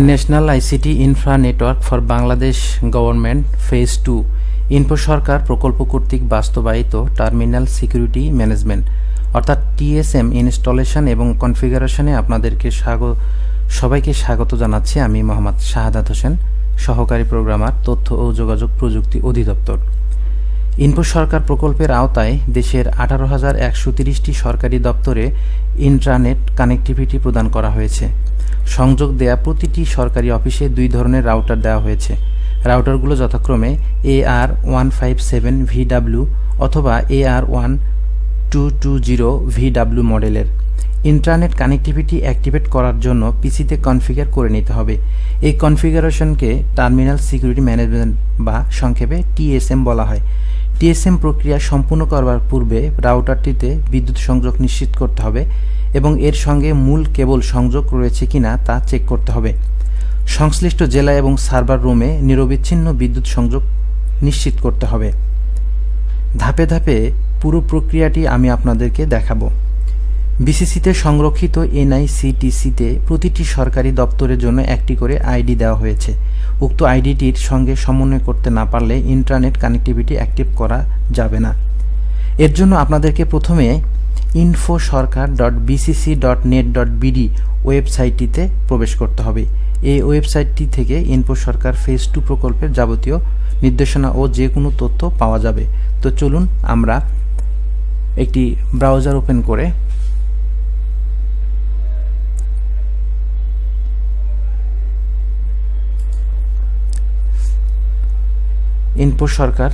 National ICT infra network for Bangladesh government phase 2 info Sarkar প্রকল্প কর্তৃক বাস্তবায়িত টার্মিনাল সিকিউরিটি ম্যানেজমেন্ট অর্থাৎ টিএসএম ইনস্টলেশন এবং কনফিগারেশনে আপনাদেরকে সবাইকে স্বাগত জানাচ্ছি। আমি মোহাম্মদ শাহাদাত হোসেন, সহকারী প্রোগ্রামার, তথ্য ও যোগাযোগ প্রযুক্তি অধিদপ্তর। ইনফো সরকার প্রকল্পের আওতায় দেশের 18,130টি সরকারি দপ্তরে ইন্ট্রানেট কানেক্টিভিটি প্রদান করা হয়েছে। সংযোগ দেয়া প্রতিটি সরকারি অফিসে 2 ধরনের রাউটার দেওয়া হয়েছে। রাউটারগুলো যথাক্রমে AR157VW অথবা AR1220VW মডেলের। ইন্টারনেট কানেক্টিভিটি অ্যাক্টিভেট করার জন্য পিসিতে কনফিগার করে নিতে হবে। এই কনফিগারেশনকে টার্মিনাল সিকিউরিটি ম্যানেজমেন্ট বা সংক্ষেপে টিএসএম বলা হয়। টিএসএম প্রক্রিয়া সম্পূর্ণ করবার পূর্বে রাউটারটিতে বিদ্যুৎ সংযোগ নিশ্চিত করতে হবে এবং এর সঙ্গে মূল কেবল সংযোগ রয়েছে কিনা তা চেক করতে হবে। সংশ্লিষ্ট জেলা এবং সার্ভার রুমে নিরবিচ্ছিন্ন বিদ্যুৎ সংযোগ নিশ্চিত করতে হবে। ধাপে ধাপে পুরো প্রক্রিয়াটি আমি আপনাদেরকে দেখাবো। বিসিসিতে সংরক্ষিত এনআইসিটিসিতে প্রতিটি সরকারি দপ্তরের জন্য একটি করে আইডি দেওয়া হয়েছে। উক্ত আইডিটির সঙ্গে সমন্বয় করতে না পারলে ইন্টারনেট কানেক্টিভিটি অ্যাক্টিভ করা যাবে না। এর জন্য আপনাদেরকে প্রথমে infosarkar.bcc.net.bd ওয়েবসাইটটিতে প্রবেশ করতে হবে। এই ওয়েবসাইটটি থেকে ইনফো সরকার ফেজ 2 প্রকল্পের যাবতীয় নির্দেশনা ও যে কোনো তথ্য পাওয়া যাবে। তো চলুন আমরা একটি ব্রাউজার ওপেন করে ইনফো সরকার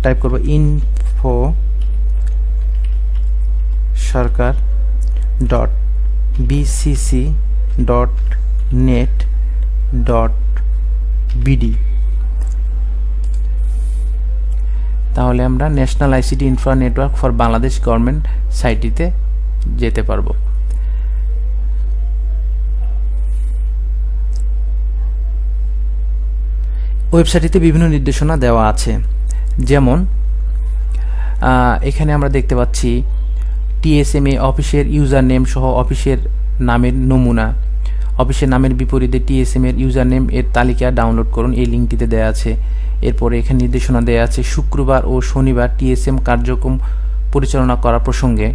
টাইপ করব, ইনফো sarkar.bcc.net.bd। তাহলে আমরা national ICT infra network for Bangladesh government সাইটটিতে যেতে পারবো। ওয়েবসাইটটিতে বিভিন্ন নির্দেশনা দেওয়া আছে, যেমন এখানে আমরা দেখতে পাচ্ছি টিএসএমএ অফিসের ইউজার নেম সহ অফিসের নামের নমুনা। অফিসের নামের বিপরীতে টিএসএম এর ইউজার নেম এর তালিকা ডাউনলোড করুন, এই লিঙ্কটিতে দেওয়া আছে। এরপরে এখানে নির্দেশনা দেওয়া আছে শুক্রবার ও শনিবার টিএসএম কার্যক্রম পরিচালনা করা প্রসঙ্গে।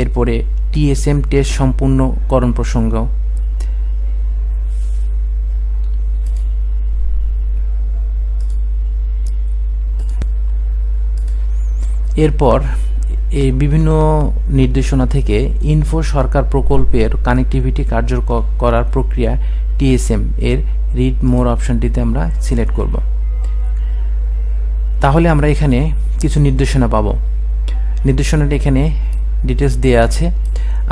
এরপরে টিএসএম টেস্ট সম্পূর্ণকরণ প্রসঙ্গ। এরপর এই বিভিন্ন নির্দেশনা থেকে ইনফো সরকার প্রকল্পের কানেক্টিভিটি কার্যকর করার প্রক্রিয়া টিএসএম এর রিড মোর অপশনটিতে আমরা সিলেক্ট করব। তাহলে আমরা এখানে কিছু নির্দেশনা পাব। নির্দেশনাটি এখানে ডিটেলস দেওয়া আছে।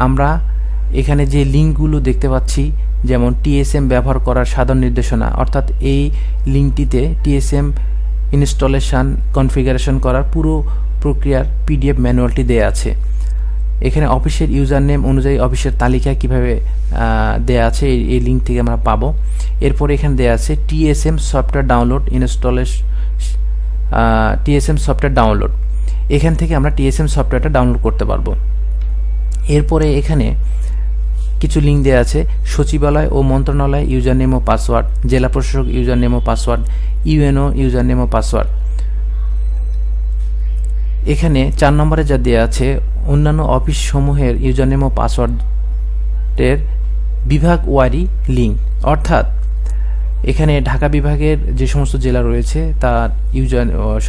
আমরা এখানে যে লিঙ্কগুলো দেখতে পাচ্ছি, যেমন টিএসএম ব্যবহার করার সাধারণ নির্দেশনা, অর্থাৎ এই লিঙ্কটিতে টিএসএম ইনস্টলেশন কনফিগারেশন করার পুরো প্রক্রিয়ার পিডিএফ ম্যানুয়ালটি দেয়া আছে। এখানে অফিসের ইউজার নেম অনুযায়ী অফিসের তালিকা কিভাবে দেয়া আছে এই লিঙ্ক থেকে আমরা পাবো। এরপর এখানে দেয়া আছে TSM software download TSM software download. এখান থেকে আমরা টিএসএম সফটওয়্যারটা ডাউনলোড করতে পারবো। এরপরে এখানে কিছু লিঙ্ক দেওয়া আছে সচিবালয় ও মন্ত্রণালয় ইউজার নেম ও পাসওয়ার্ড, জেলা প্রশাসক ইউজার নেম ও পাসওয়ার্ড, ইউএনও ইউজার নেম ও পাসওয়ার্ড। এখানে 4 নম্বরে যা দেওয়া আছে অন্যান্য অফিস সমূহের ইউজার নেম ও পাসওয়ার্ডের বিভাগ ওয়ারি লিঙ্ক, অর্থাৎ এখানে ঢাকা বিভাগের যে সমস্ত জেলা রয়েছে তার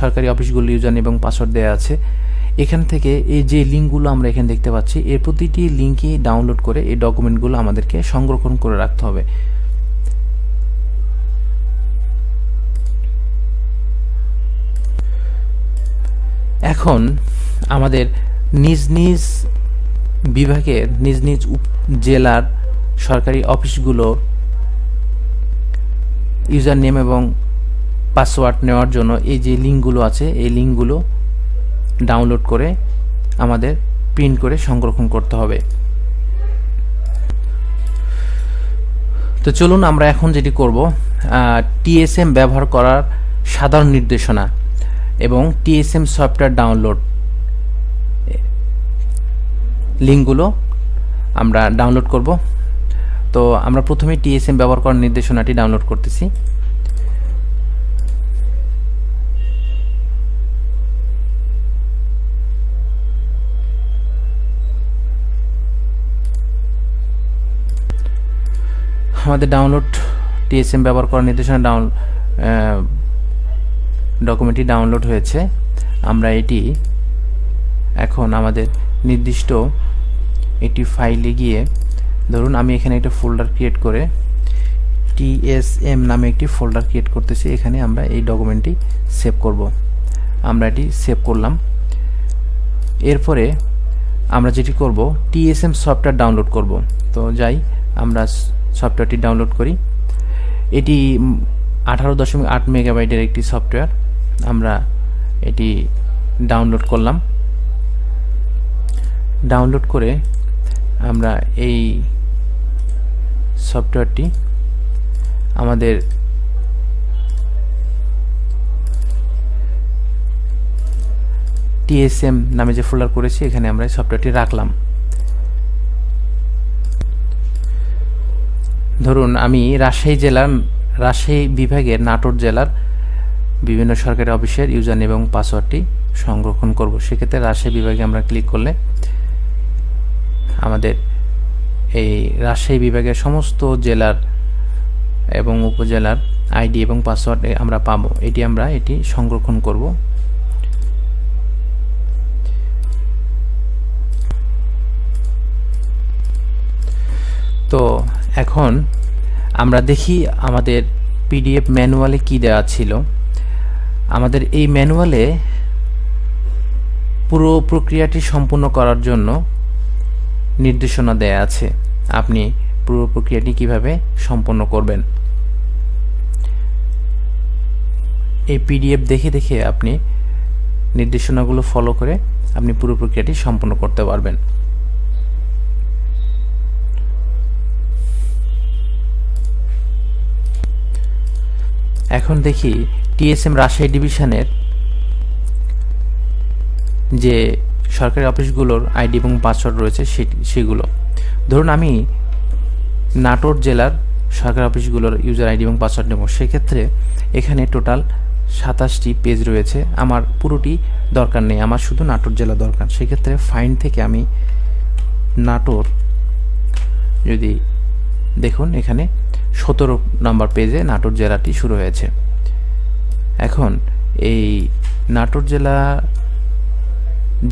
সরকারি অফিসগুলোর ইউজার নেম এবং পাসওয়ার্ড দেওয়া আছে। এখান থেকে এই যে লিঙ্কগুলো আমরা এখানে দেখতে পাচ্ছি, এর প্রতিটি লিঙ্কই ডাউনলোড করে এই ডকুমেন্টগুলো আমাদেরকে সংরক্ষণ করে রাখতে হবে। এখন আমাদের নিজ নিজ বিভাগের নিজ নিজ জেলার সরকারি অফিসগুলোর ইউজার নেম এবং পাসওয়ার্ড নেওয়ার জন্য এই যে লিঙ্কগুলো আছে, এই লিঙ্কগুলো ডাউনলোড করে আমাদের প্রিন্ট করে সংরক্ষণ করতে হবে। তো চলুন আমরা এখন যেটি করব, টিএসএম ব্যবহার করার সাধারণ নির্দেশনা এবং টিএসএম সফটওয়্যার ডাউনলোড লিঙ্কগুলো আমরা ডাউনলোড করব। তো আমরা প্রথমে টিএসএম ব্যবহার করার নির্দেশনাটি ডাউনলোড করতেছি। আমাদের ডাউনলোড টিএসএম ব্যবহার করার নির্দেশনা ডকুমেন্টটি ডাউনলোড হয়েছে। আমরা এটি এখন আমাদের নির্দিষ্ট একটি ফাইলে গিয়ে, ধরুন আমি এখানে একটা ফোল্ডার ক্রিয়েট করে টিএসএম নামে একটি ফোল্ডার ক্রিয়েট করতেছি। এখানে আমরা এই ডকুমেন্টটি সেভ করব। আমরা এটি সেভ করলাম। এরপরে আমরা যেটি করব, টিএসএম সফটওয়্যার ডাউনলোড করব। তো যাই, আমরা সফটওয়্যারটি ডাউনলোড করি। এটি 18.8 মেগাবাইটের একটি সফটওয়্যার। আমরা এটি ডাউনলোড করলাম। ডাউনলোড করে আমরা এই সফটওয়্যারটি আমাদের টিএসএম নামে যে ফোল্ডার করেছি এখানে আমরা এই সফটওয়্যারটি রাখলাম। ধরুন আমি রাজশাহী বিভাগের নাটোর জেলার বিভিন্ন সরকারি অফিসের ইউজার নেম এবং পাসওয়ার্ডটি সংরক্ষণ করব। সেক্ষেত্রে রাজশাহী বিভাগে আমরা ক্লিক করলে আমাদের এই রাজশাহী বিভাগের সমস্ত জেলার এবং উপজেলার আইডি এবং পাসওয়ার্ড আমরা পাবো। এটি সংরক্ষণ করব। তো এখন আমরা দেখি আমাদের পিডিএফ ম্যানুয়ালে কি দেওয়া ছিল। আমাদের এই ম্যানুয়ালে পুরো প্রক্রিয়াটি সম্পূর্ণ করার জন্য নির্দেশনা দেয়া আছে। আপনি পুরো প্রক্রিয়াটি কিভাবে সম্পন্ন করবেন, এই পিডিএফ দেখে দেখে আপনি নির্দেশনাগুলো ফলো করে আপনি পুরো প্রক্রিয়াটি সম্পন্ন করতে পারবেন। এখন দেখি টিএসএম রাজশাহী ডিভিশনের যে সরকারি অফিসগুলোর আইডি এবং পাসওয়ার্ড রয়েছে সেগুলো। ধরুন আমি নাটোর জেলার সরকারি অফিসগুলোর ইউজার আইডি এবং পাসওয়ার্ড নেব। সেক্ষেত্রে এখানে টোটাল 27টি পেজ রয়েছে। আমার পুরোটি দরকার নেই, আমার শুধু নাটোর জেলা দরকার। সেক্ষেত্রে ফাইন্ড থেকে আমি নাটোর, যদি দেখুন এখানে 17 নম্বর পেজে নাটোর জেলাটি শুরু হয়েছে। এখন এই নাটোর জেলা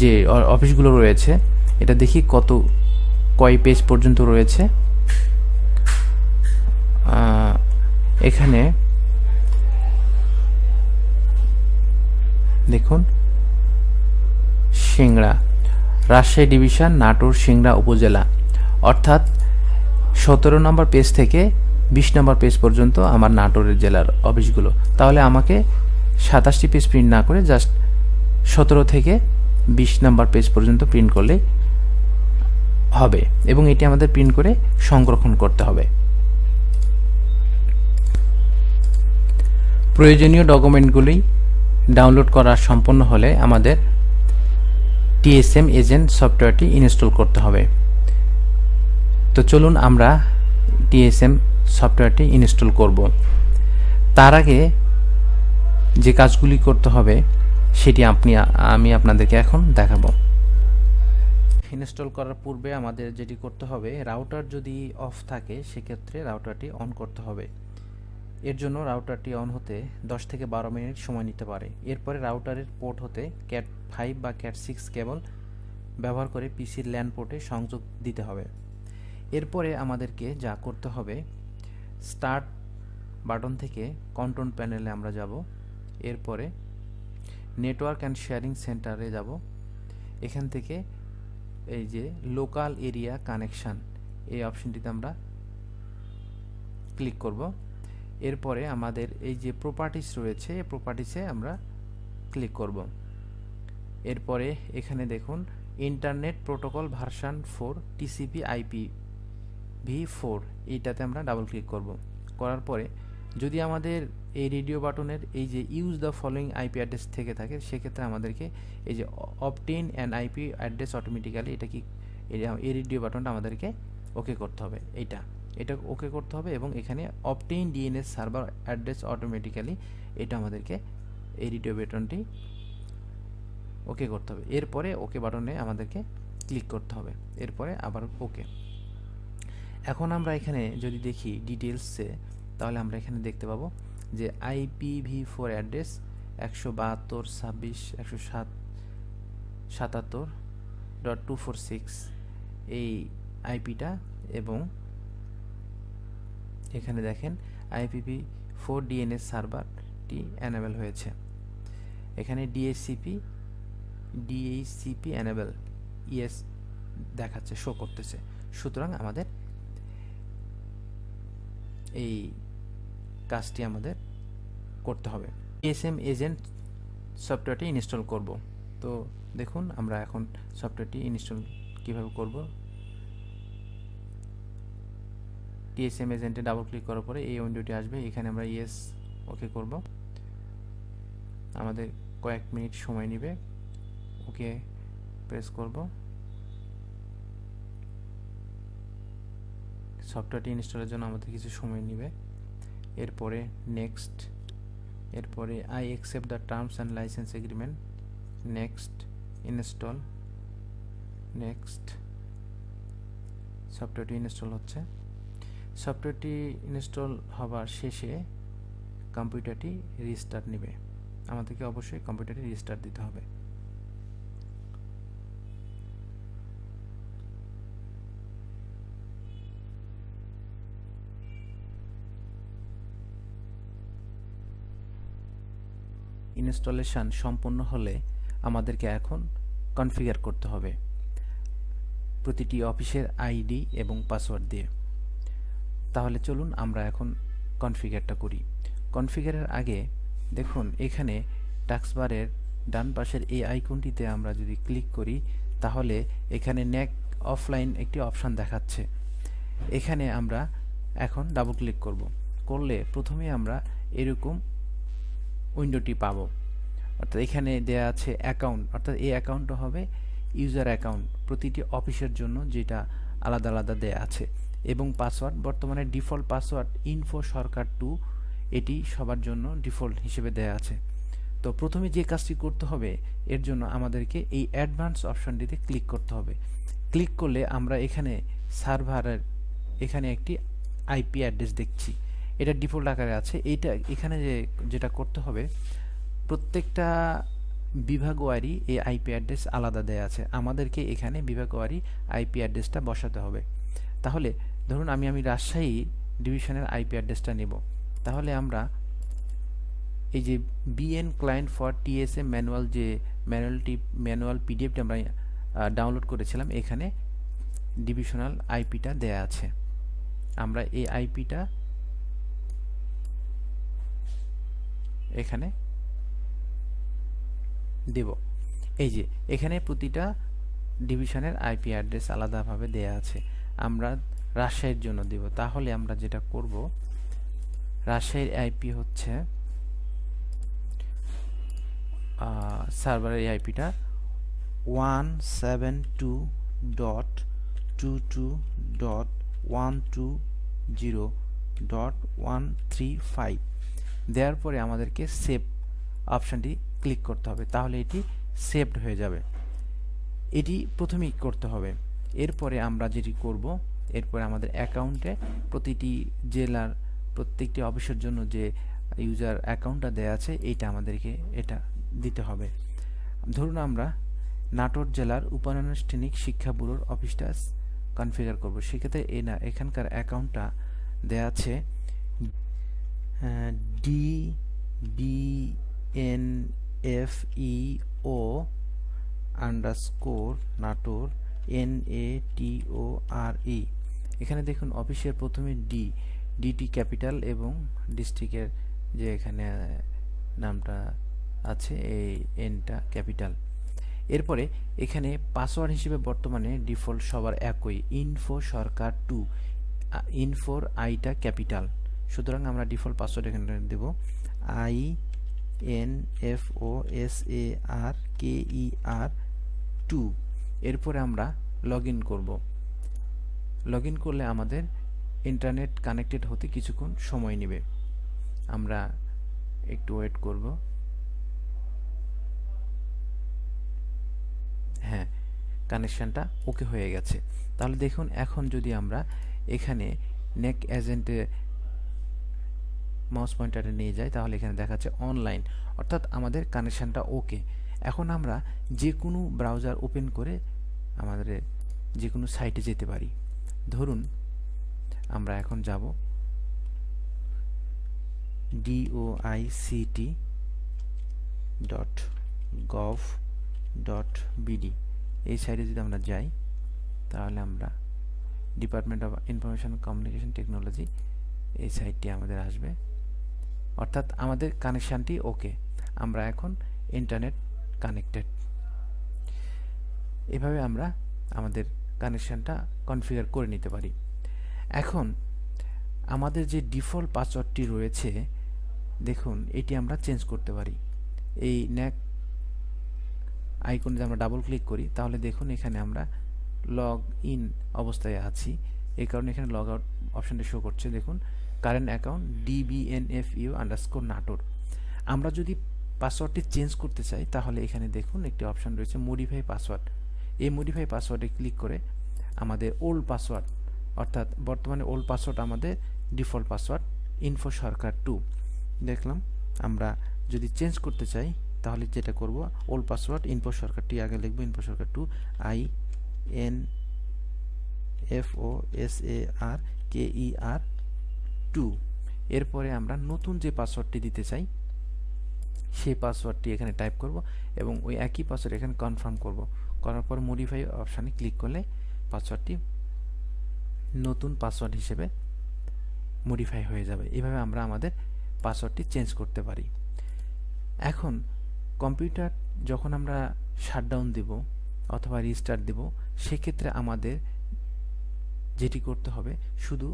যে অফিসগুলো রয়েছে এটা দেখি কয় পেজ পর্যন্ত রয়েছে। এখানে দেখুন সিংড়া, রাজশাহী ডিভিশন, নাটোর সিংড়া উপজেলা, অর্থাৎ 17 নম্বর পেজ থেকে 20 নম্বর পেজ পর্যন্ত আমার নাটোরের জেলার অফিসগুলো। তাহলে আমাকে 27টি পেজ প্রিন্ট না করে জাস্ট 17 থেকে 20 নম্বর পেজ পর্যন্ত প্রিন্ট করলে হবে, এবং এটি আমাদের প্রিন্ট করে সংরক্ষণ করতে হবে। প্রয়োজনীয় ডকুমেন্টগুলি ডাউনলোড করা সম্পন্ন হলে আমাদের টিএসএম এজেন্ট সফটওয়্যারটি ইনস্টল করতে হবে। তো চলুন আমরা টিএসএম সফটওয়্যারটি ইনস্টল করব। তার আগে যে কাজগুলি করতে হবে সেটি আমি আপনাদেরকে এখন দেখাবো। ইনস্টল করার পূর্বে আমাদের যেটি করতে হবে, রাউটার যদি অফ থাকে সেক্ষেত্রে রাউটারটি অন করতে হবে। এর জন্য রাউটারটি অন হতে 10 থেকে 12 মিনিট সময় নিতে পারে। এরপরে রাউটারের পোর্ট হতে ক্যাট 5 বা ক্যাট 6 কেবল ব্যবহার করে পিসির ল্যান পোর্টে সংযোগ দিতে হবে। এরপরে আমাদেরকে যা করতে হবে, স্টার্ট বাটন থেকে কন্ট্রোল প্যানেলে আমরা যাব। এরপরে নেটওয়ার্ক অ্যান্ড শেয়ারিং সেন্টারে যাব। এখান থেকে এই যে লোকাল এরিয়া কানেকশান এই অপশনটিতে আমরা ক্লিক করব। এরপরে আমাদের এই যে প্রপার্টিস রয়েছে, এই প্রপার্টিসে আমরা ক্লিক করব। এরপরে এখানে দেখুন internet protocol version 4 TCP IPv4, এইটাতে আমরা ডাবল ক্লিক করব। করার পরে যদি আমাদের এই রেডিও বাটনের এই যে use the following IP address থেকে থাকে, সেক্ষেত্রে আমাদেরকে এই যে obtain an IP address automatically, এটা কি এই রেডিও বাটনটা আমাদেরকে ওকে করতে হবে। এইটা এটা ওকে করতে হবে এবং এখানে obtain DNS server address automatically এটা আমাদেরকে এই রেডিও বাটনটি ওকে করতে হবে। এরপরে ওকে বাটনে আমাদেরকে ক্লিক করতে হবে, এরপরে আবার ওকে। এখন আমরা এখানে যদি দেখি ডিটেলসে, তাহলে আমরা এখানে দেখতে পাবো যে IPv4 অ্যাড্রেস 172.26.77.246 এই আইপিটা, এবং এখানে দেখেন IPv4 ডিএনএস সার্ভারটি অ্যানেবল হয়েছে। এখানে DHCP অ্যানেবল ইয়েস দেখাচ্ছে, শো করতেছে। সুতরাং আমাদের এই কাজটি আমাদের করতে হবে। TSM এজেন্ট সফটওয়্যারটি ইনস্টল করব। তো দেখুন আমরা এখন সফটওয়্যারটি ইনস্টল কিভাবে করব। TSM এজেন্টে ডাবল ক্লিক করার পরে এই উইন্ডোটি আসবে, এখানে আমরা ইয়েস ওকে করব। আমাদের কয়েক মিনিট সময় নেবে, ওকে প্রেস করব। সফটওয়্যারটি ইনস্টলের জন্য আমাদের কিছু সময় নেবে। এরপরে নেক্সট, এরপরে I accept the terms and licence agreement, next, install, next. সফটওয়্যারটি ইনস্টল হচ্ছে। সফটওয়্যারটি ইনস্টল হবার শেষে কম্পিউটারটি রিস্টার্ট নেবে। আমাদেরকে অবশ্যই কম্পিউটারটি রিস্টার্ট দিতে হবে। ইনস্টলেশন সম্পূর্ণ হলে আমাদেরকে এখন কনফিগার করতে হবে প্রতিটি অফিসের আইডি এবং পাসওয়ার্ড দিয়ে। তাহলে চলুন আমরা এখন কনফিগারটা করি। কনফিগারের আগে দেখুন এখানে টাস্কবারের ডান পাশের এই আইকনটিতে আমরা যদি ক্লিক করি, তাহলে এখানে নেক অফলাইন একটি অপশান দেখাচ্ছে। এখানে আমরা এখন ডাবল ক্লিক করলে প্রথমে আমরা এরকম উইন্ডোটি পাবো। অর্থাৎ এখানে দেয়া আছে অ্যাকাউন্ট, অর্থাৎ এই অ্যাকাউন্টটা হবে ইউজার অ্যাকাউন্ট প্রতিটি অফিসের জন্য, যেটা আলাদা আলাদা দেয়া আছে। এবং পাসওয়ার্ড, বর্তমানে ডিফল্ট পাসওয়ার্ড ইনফো সরকার 2, এটি সবার জন্য ডিফল্ট হিসেবে দেয়া আছে। তো প্রথমে যে কাজটি করতে হবে, এর জন্য আমাদেরকে এই অ্যাডভান্স অপশনটিতে ক্লিক করতে হবে। ক্লিক করলে আমরা এখানে সার্ভারের এখানে একটি আইপি অ্যাড্রেস দেখছি, এটা ডিফল্ট আকারে আছে। এইটা এখানে যেটা করতে হবে, প্রত্যেকটা বিভাগ ওয়ারি এই আইপি অ্যাড্রেস আলাদা দেয়া আছে। আমাদেরকে এখানে বিভাগ ওয়ারি আইপি অ্যাড্রেসটা বসাতে হবে। তাহলে ধরুন আমি রাজশাহী ডিভিশনের আইপি অ্যাড্রেসটা নেব। তাহলে আমরা এই যে BN client for TSM manual, যে ম্যানুয়াল পিডিএফটি আমরা ডাউনলোড করেছিলাম, এখানে ডিভিশনাল আইপিটা দেয়া আছে। আমরা এই আইপিটা এখানে দেব। এই যে এখানে প্রতিটা ডিভিশনের আইপি অ্যাড্রেস আলাদাভাবে দেয়া আছে। আমরা রাজশাহীর জন্য দেব। তাহলে আমরা যেটা করব, রাজশাহীর আইপি হচ্ছে সার্ভারের আইপিটা 172.22.120.135 দেওয়ার পরে আমাদেরকে সেভ অপশানটি ক্লিক করতে হবে। তাহলে এটি সেভড হয়ে যাবে। এটি প্রথমেই করতে হবে। এরপরে আমরা যেটি করব, এরপরে আমাদের অ্যাকাউন্টে প্রতিটি জেলার প্রত্যেকটি অফিসের জন্য যে ইউজার অ্যাকাউন্টটা দেওয়া আছে, এইটা আমাদেরকে এটা দিতে হবে। ধরুন আমরা নাটোর জেলার উপানুষ্ঠানিক শিক্ষা ব্যুরোর অফিসটা কনফিগার করব। সেক্ষেত্রে এখানকার অ্যাকাউন্টটা দেওয়া আছে DBNFEO_নাটোর NATORE। এখানে দেখুন অফিসের প্রথমে ডিটি ক্যাপিটাল এবং ডিস্ট্রিক্টের যে এখানে নামটা আছে এই এনটা ক্যাপিটাল। এরপরে এখানে পাসওয়ার্ড হিসেবে বর্তমানে ডিফল্ট সবার একই, ইনফো সরকার 2, ইনফোর আইটা ক্যাপিটাল। সুতরাং আমরা ডিফল্ট পাসওয়ার্ড এখানে দেব INFOSARKER2। এরপরে আমরা লগ ইন করব। লগ ইন করলে আমাদের ইন্টারনেট কানেক্টেড হতে কিছুক্ষণ সময় নেবে। আমরা একটু ওয়েট করব। হ্যাঁ, কানেকশনটা ওকে হয়ে গেছে। তাহলে দেখুন, এখন যদি আমরা এখানে নেক এজেন্টে মাউস পয়েন্টারে নিয়ে যাই, তাহলে এখানে দেখাচ্ছে অনলাইন, অর্থাৎ আমাদের কানেকশনটা ওকে। এখন আমরা যে কোনো ব্রাউজার ওপেন করে আমাদের যে কোনো সাইটে যেতে পারি। ধরুন আমরা এখন যাব doict.gov.bd, এই সাইটে যদি আমরা যাই তাহলে আমরা department of information communication technology, এই সাইটটি আমাদের আসবে, অর্থাৎ আমাদের কানেকশানটি ওকে, আমরা এখন ইন্টারনেট কানেক্টেড। এভাবে আমরা আমাদের কানেকশানটা কনফিগার করে নিতে পারি। এখন আমাদের যে ডিফল্ট পাসওয়ার্ডটি রয়েছে, দেখুন এটি আমরা চেঞ্জ করতে পারি। এই ন্যাক আইকনে যদি আমরা ডাবল ক্লিক করি, তাহলে দেখুন এখানে আমরা লগ ইন অবস্থায় আছি, এই কারণে এখানে লগ আউট অপশনটি শো করছে। দেখুন কারেন্ট অ্যাকাউন্ট dbnfu_nator। আমরা যদি পাসওয়ার্ডটি চেঞ্জ করতে চাই, তাহলে এখানে দেখুন একটি অপশন রয়েছে মডিফাই পাসওয়ার্ড। এই মডিফাই পাসওয়ার্ডে ক্লিক করে আমাদের ওল্ড পাসওয়ার্ড, অর্থাৎ বর্তমানে ওল্ড পাসওয়ার্ড আমাদের ডিফল্ট পাসওয়ার্ড ইনফো সরকার 2 দেখলাম। আমরা যদি চেঞ্জ করতে চাই তাহলে যেটা করব, ওল্ড পাসওয়ার্ড ইনফো সরকারটি আগে লিখব, ইনফো সরকার 2 INFOSARKER 2। এরপরে আমরা নতুন যে পাসওয়ার্ডটি দিতে চাই সেই পাসওয়ার্ডটি এখানে টাইপ করব এবং ওই একই পাসওয়ার্ড এখানে কনফার্ম করব। করার পর মডিফাই অপশানে ক্লিক করলে পাসওয়ার্ডটি নতুন পাসওয়ার্ড হিসেবে মডিফাই হয়ে যাবে। এভাবে আমরা আমাদের পাসওয়ার্ডটি চেঞ্জ করতে পারি। এখন কম্পিউটার যখন আমরা শাটডাউন দেব অথবা রিস্টার্ট দেব, সেক্ষেত্রে আমাদের যেটি করতে হবে, শুধু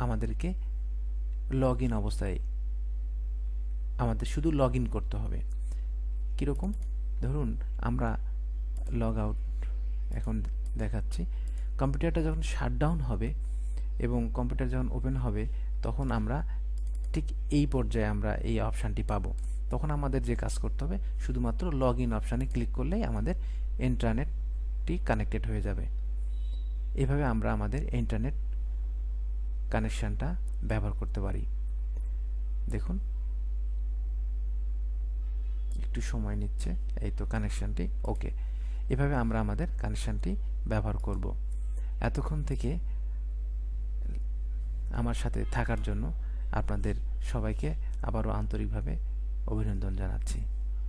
আমাদেরকে লগ ইন অবস্থায় আমাদের শুধু লগ ইন করতে হবে। কীরকম, ধরুন আমরা লগ আউট এখন দেখাচ্ছি। কম্পিউটারটা যখন শাটডাউন হবে এবং কম্পিউটার যখন ওপেন হবে, তখন আমরা ঠিক এই পর্যায়ে আমরা এই অপশানটি পাবো। তখন আমাদের যে কাজ করতে হবে, শুধুমাত্র লগ ইন অপশানে ক্লিক করলেই আমাদের ইন্টারনেটটি কানেক্টেড হয়ে যাবে। এভাবে আমরা আমাদের ইন্টারনেট কানেকশানটা ব্যবহার করতে পারি। দেখুন একটু সময় নিচ্ছে, এই তো কানেকশানটি ওকে। এভাবে আমরা আমাদের কানেকশানটি ব্যবহার করব। এতক্ষণ থেকে আমার সাথে থাকার জন্য আপনাদের সবাইকে আবারও আন্তরিকভাবে অভিনন্দন জানাচ্ছি।